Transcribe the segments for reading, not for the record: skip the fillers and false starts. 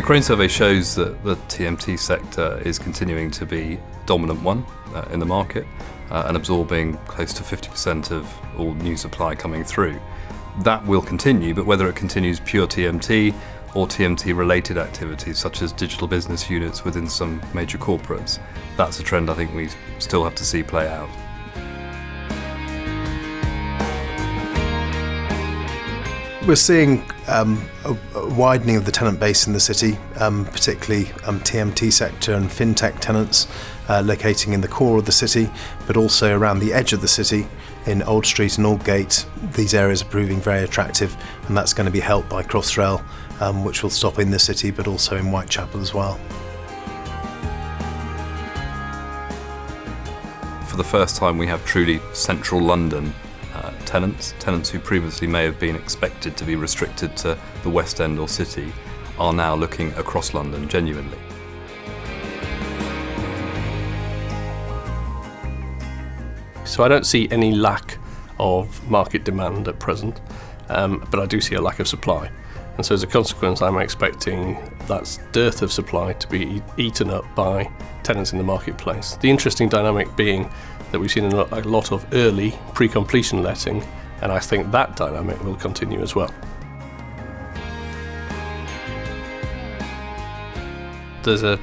Crane survey shows that the TMT sector is continuing to be dominant one in the market and absorbing close to 50% of all new supply coming through. That will continue, but whether it continues pure TMT or TMT-related activities such as digital business units within some major corporates, that's a trend I think we still have to see play out. We're seeing a widening of the tenant base in the city, particularly TMT sector and fintech tenants locating in the core of the city, but also around the edge of the city in Old Street and Aldgate. These areas are proving very attractive, and that's going to be helped by Crossrail, which will stop in the city but also in Whitechapel as well. For the first time we have truly central London tenants who previously may have been expected to be restricted to the West End or City are now looking across London genuinely. So I don't see any lack of market demand at present, but I do see a lack of supply. And so as a consequence, I'm expecting that dearth of supply to be eaten up by tenants in the marketplace. The interesting dynamic being that we've seen a lot of early pre-completion letting, and I think that dynamic will continue as well. There's a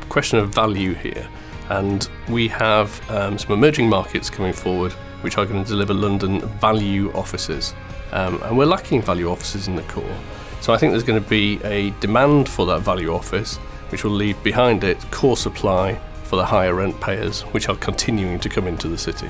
question of value here, and we have some emerging markets coming forward which are going to deliver London value offices, and we're lacking value offices in the core. So I think there's going to be a demand for that value office, which will leave behind it core supply for the higher rent payers, which are continuing to come into the city.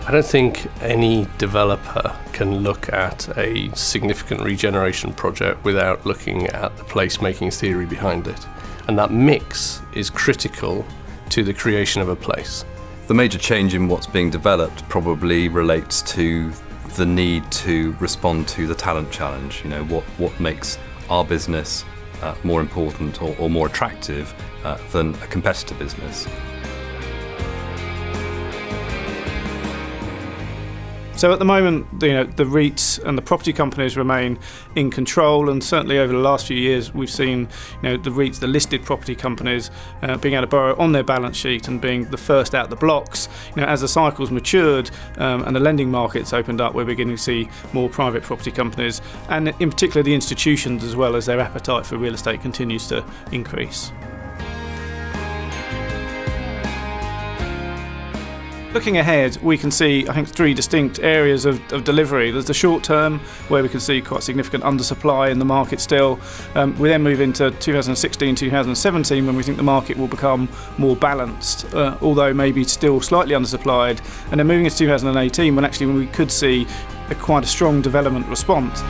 I don't think any developer can look at a significant regeneration project without looking at the placemaking theory behind it. And that mix is critical to the creation of a place. The major change in what's being developed probably relates to the need to respond to the talent challenge. You know, what makes our business more important or more attractive than a competitor business. So at the moment, the REITs and the property companies remain in control, and certainly over the last few years, we've seen the REITs, the listed property companies, being able to borrow on their balance sheet and being the first out the blocks. As the cycle's matured and the lending markets opened up, we're beginning to see more private property companies, and in particular the institutions as well, as their appetite for real estate continues to increase. Looking ahead, we can see, I think, three distinct areas of delivery. There's the short term, where we can see quite significant undersupply in the market still. We then move into 2016, 2017, when we think the market will become more balanced, although maybe still slightly undersupplied. And then moving into 2018, when we could see quite a strong development response.